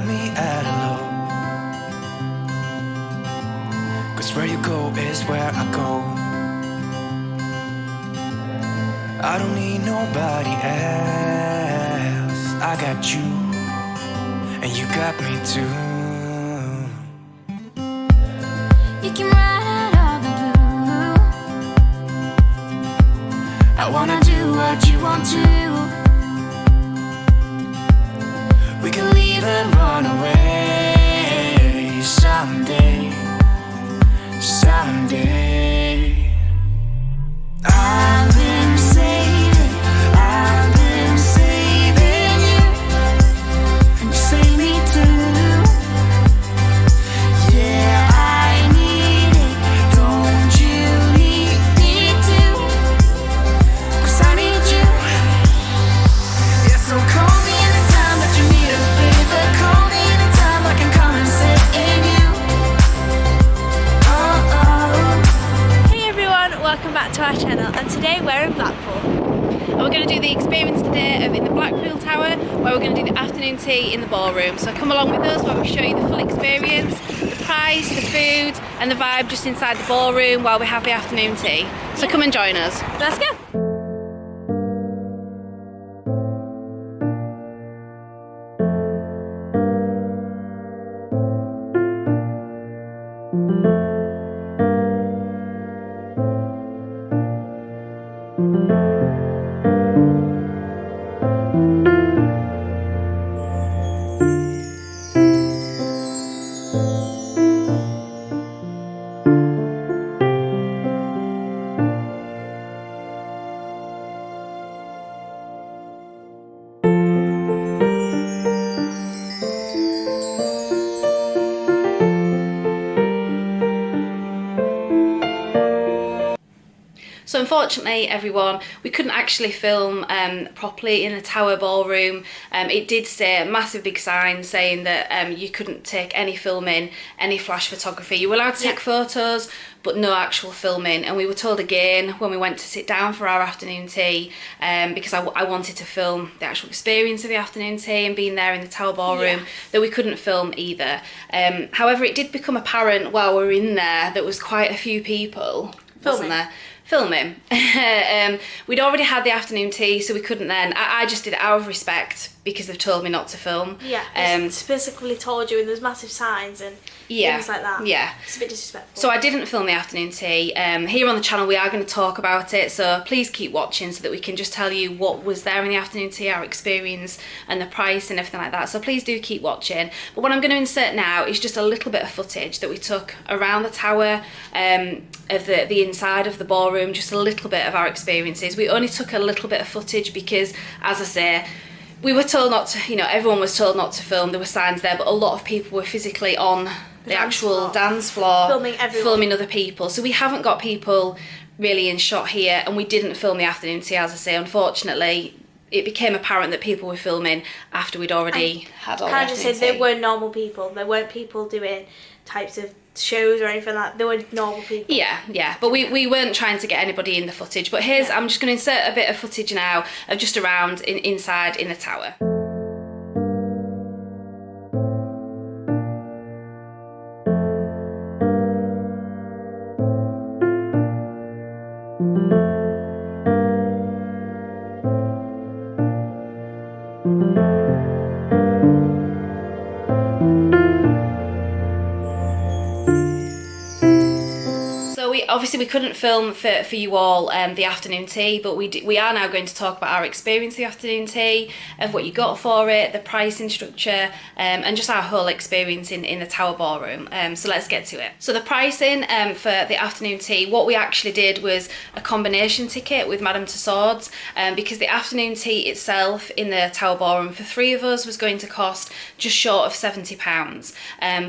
got me at a low. 'Cause where you go is where I go. I don't need nobody else. I got you, and you got me too. You can ride all the blue. I wanna do what you want to. We can leave and run away someday, someday. I've been saving you, and you save me too. Yeah, I need it, don't you need me too? 'Cause I need you. Yeah, so call me anytime that you need a favor. Call me anytime I can come and sit in you. Oh, oh. Hey everyone, welcome back to our channel, and today we're in Blackpool. And we're going to do the experience today of in the Blackpool Tower, where we're going to do the afternoon tea in the ballroom. So come along with us where we show you the full experience, the price, the food and the vibe just inside the ballroom while we have the afternoon tea. So come and join us. Let's go. So unfortunately everyone, we couldn't actually film properly in the Tower Ballroom. It did say a massive big sign saying that you couldn't take any filming, any flash photography. You were allowed to take photos, but no actual filming. And we were told again when we went to sit down for our afternoon tea, because I wanted to film the actual experience of the afternoon tea and being there in the Tower Ballroom, that we couldn't film either. However, it did become apparent while we were in there that was quite a few people, wasn't there? Filming. We'd already had the afternoon tea, so we couldn't then. I just did it out of respect because they've told me not to film. Yeah, it's specifically told you, and there's massive signs and things like that. Yeah. It's a bit disrespectful. So I didn't film the afternoon tea. Here on the channel we are going to talk about it, so please keep watching so that we can just tell you what was there in the afternoon tea, our experience and the price and everything like that. So please do keep watching. But what I'm going to insert now is just a little bit of footage that we took around the tower, of the inside of the ballroom, just a little bit of our experiences. We only took a little bit of footage because, as I say, we were told not to, you know, everyone was told not to film. There were signs there, but a lot of people were physically on the actual dance floor filming everyone, filming other people. So we haven't got people really in shot here, and we didn't film the afternoon tea, as I say. Unfortunately, it became apparent that people were filming after we'd already had all the afternoon tea. Can I just say, they weren't normal people. There weren't people doing types of shows or anything like that. They were normal people. Yeah, but we weren't trying to get anybody in the footage. But here's, I'm just going to insert a bit of footage now of just around inside in the tower. Obviously we couldn't film for you all the afternoon tea, but we are now going to talk about our experience of the afternoon tea, of what you got for it, the pricing structure, and just our whole experience in the Tower Ballroom. So let's get to it. So the pricing for the afternoon tea, what we actually did was a combination ticket with Madame Tussauds, because the afternoon tea itself in the Tower Ballroom for 3 of us was going to cost just short of £70.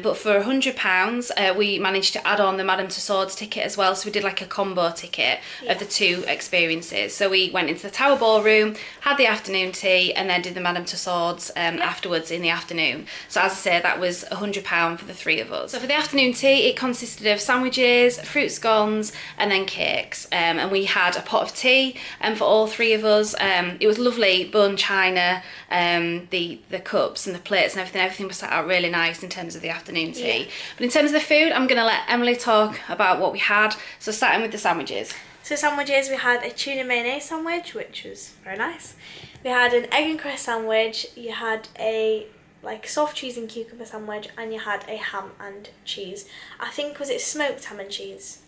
But for £100 we managed to add on the Madame Tussauds ticket as well. well, so we did like a combo ticket of the 2 experiences. So we went into the Tower Ballroom, had the afternoon tea, and then did the Madame Tussauds afterwards in the afternoon. So as I say, that was £100 for the 3 of us. So for the afternoon tea, it consisted of sandwiches, fruit scones, and then cakes. And we had a pot of tea for all 3 of us. It was lovely, bone china, the cups and the plates and everything was set out really nice in terms of the afternoon tea. But in terms of the food, I'm going to let Emily talk about what we had. So starting with the sandwiches. So sandwiches, we had a tuna mayonnaise sandwich, which was very nice. We had an egg and crust sandwich. You had a like soft cheese and cucumber sandwich, and you had a ham and cheese. I think, was it smoked ham and cheese?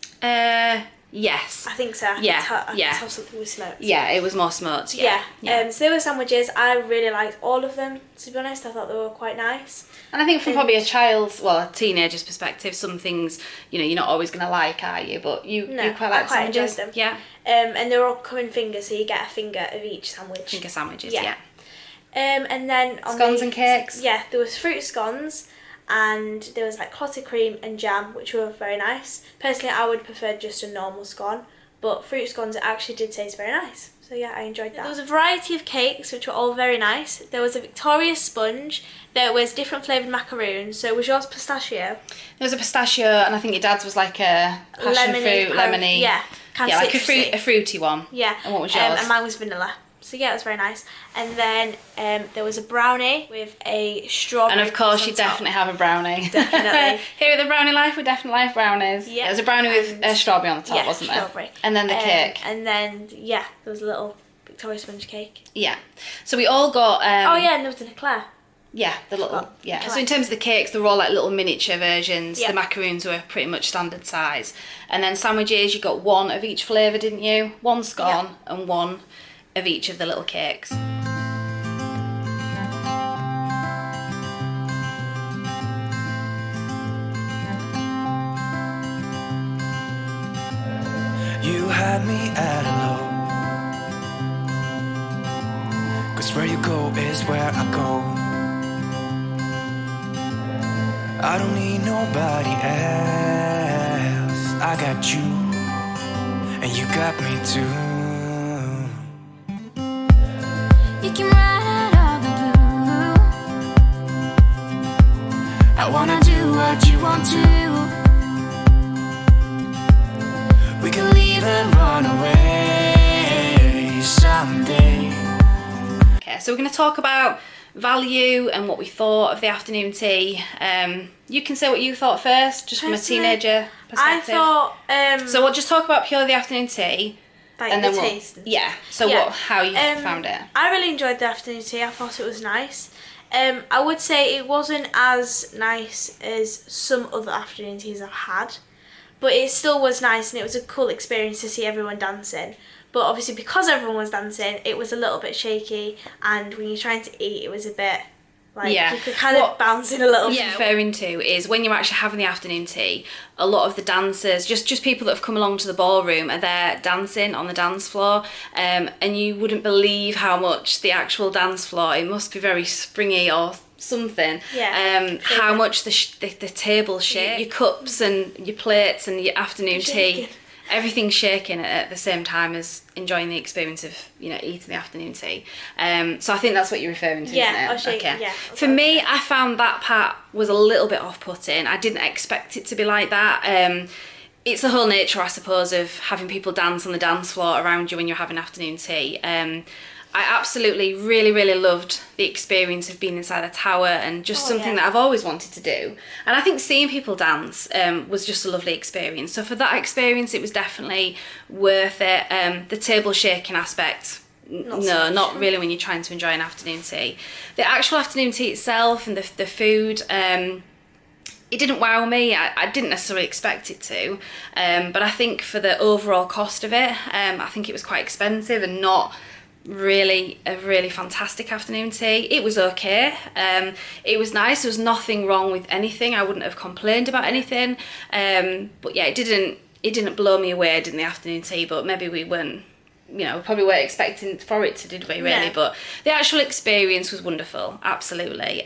Yes. I think so. Yeah. I could tell something was smoked. Yeah, it was more smoked. Yeah. So they were sandwiches. I really liked all of them, to be honest. I thought they were quite nice. And I think from probably a teenager's perspective, some things, you know, you're not always going to like, are you? But you quite like sandwiches. Enjoyed them. Yeah. And they were all come in fingers, so you get a finger of each sandwich. Finger sandwiches, yeah. And then on scones and cakes. Yeah, there was fruit scones, and there was like clotted cream and jam, which were very nice. Personally, I would prefer just a normal scone, but fruit scones actually did taste very nice. So yeah, I enjoyed that. There was a variety of cakes, which were all very nice. There was a Victoria sponge. There was different flavoured macaroons. So was yours pistachio? There was a pistachio, and I think your dad's was like a passion fruit, lemony. Yeah, yeah, like a fruity one. Yeah. And what was yours? And mine was vanilla. So yeah, it was very nice. And then there was a brownie with a strawberry. And of course, you definitely have a brownie. Definitely. Here at the Brownie Life, we definitely like brownies. Yeah. There was a brownie with strawberry on the top, wasn't there? Strawberry. And then the cake. And then there was a little Victoria sponge cake. Yeah. So we all got. Oh yeah, and there was an eclair. Yeah, the little, So in terms of the cakes, they were all like little miniature versions. Yeah. The macaroons were pretty much standard size. And then sandwiches, you got 1 of each flavour, didn't you? 1 scone and 1 of each of the little cakes. You had me at hello, 'cause where you go is where I go. I don't need nobody else. I got you, and you got me too. You can ride out the blue. I wanna do what you want to. We can leave and run away someday. Okay, so we're going to talk about value and what we thought of the afternoon tea. You can say what you thought first, just from a teenager perspective. I thought. So we'll just talk about purely the afternoon tea. Like and the then taste. So how you found it? I really enjoyed the afternoon tea. I thought it was nice. I would say it wasn't as nice as some other afternoon teas I've had, but it still was nice, and it was a cool experience to see everyone dancing. But obviously, because everyone was dancing, it was a little bit shaky, and when you're trying to eat, it was a bit like you could kind of bounce in a little bit. What I'm referring to is when you're actually having the afternoon tea, a lot of the dancers, just people that have come along to the ballroom, are there dancing on the dance floor, and you wouldn't believe how much the actual dance floor, it must be very springy or something, how much the tables shake, your cups and your plates and your afternoon tea, everything's shaking at the same time as enjoying the experience of, you know, eating the afternoon tea. So I think that's what you're referring to, isn't it? Okay. For me, I found that part was a little bit off-putting. I didn't expect it to be like that. It's the whole nature, I suppose, of having people dance on the dance floor around you when you're having afternoon tea. I absolutely really loved the experience of being inside the tower, and just something that I've always wanted to do. And I think seeing people dance was just a lovely experience. So for that experience, it was definitely worth it. The table shaking aspect, not really when you're trying to enjoy an afternoon tea. The actual afternoon tea itself and the food, it didn't wow me. I didn't necessarily expect it to, but I think for the overall cost of it, I think it was quite expensive and not really a really fantastic afternoon tea. It was okay. It was nice. There was nothing wrong with anything. I wouldn't have complained about anything. But yeah, it didn't blow me away, didn't the afternoon tea, but maybe we weren't you know, probably weren't expecting for it to, did we, really? No. But the actual experience was wonderful, absolutely.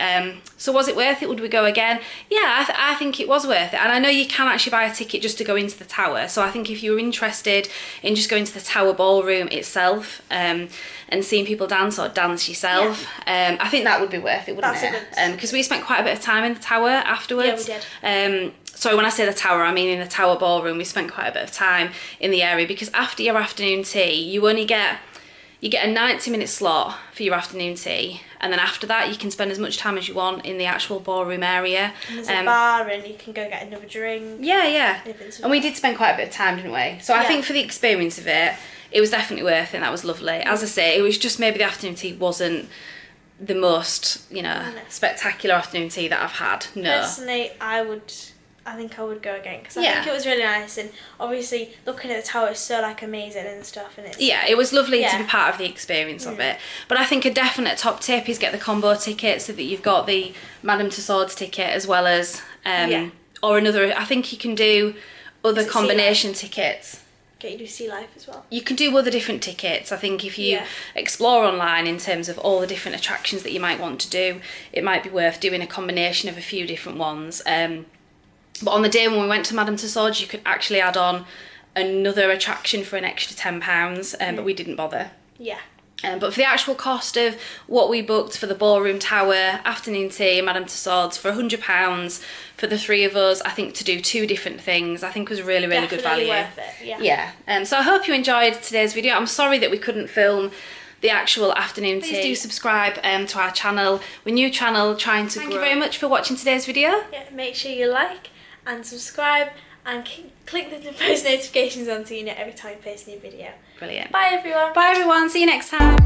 So was it worth it? Would we go again? Yeah, I think it was worth it. And I know you can actually buy a ticket just to go into the tower. So I think if you're interested in just going to the Tower Ballroom itself and seeing people dance or dance yourself, I think that would be worth it, wouldn't it? Because we spent quite a bit of time in the tower afterwards. Yeah, we did. Sorry, when I say the tower, I mean in the Tower Ballroom. We spent quite a bit of time in the area because after your afternoon tea, you get a 90-minute slot for your afternoon tea, and then after that you can spend as much time as you want in the actual ballroom area. And there's a bar, and you can go get another drink. Yeah. And we did spend quite a bit of time, didn't we? So I think for the experience of it, it was definitely worth it, and that was lovely. As I say, it was just maybe the afternoon tea wasn't the most, you know, spectacular afternoon tea that I've had. No. Personally, I think I would go again because I think it was really nice, and obviously looking at the tower is so like amazing and stuff, and it's it was lovely to be part of the experience of it. But I think a definite top tip is get the combo ticket so that you've got the Madame Tussauds ticket as well as or another. I think you can do other combination tickets. Get you to see life as well. You can do other different tickets. I think if you explore online in terms of all the different attractions that you might want to do, it might be worth doing a combination of a few different ones. But on the day when we went to Madame Tussauds, you could actually add on another attraction for an extra £10, but we didn't bother. Yeah. But for the actual cost of what we booked for the Ballroom Tower, afternoon tea, Madame Tussauds, for £100 for the three of us, I think to do two different things, I think was really, really good value. Definitely worth it, Yeah. So I hope you enjoyed today's video. I'm sorry that we couldn't film the actual afternoon tea. Please do subscribe to our channel. We're a new channel trying to grow. Thank you very much for watching today's video. Yeah, make sure you like and subscribe and click the post notifications on so you know every time I post a new video. Brilliant. Bye everyone. Bye everyone. See you next time.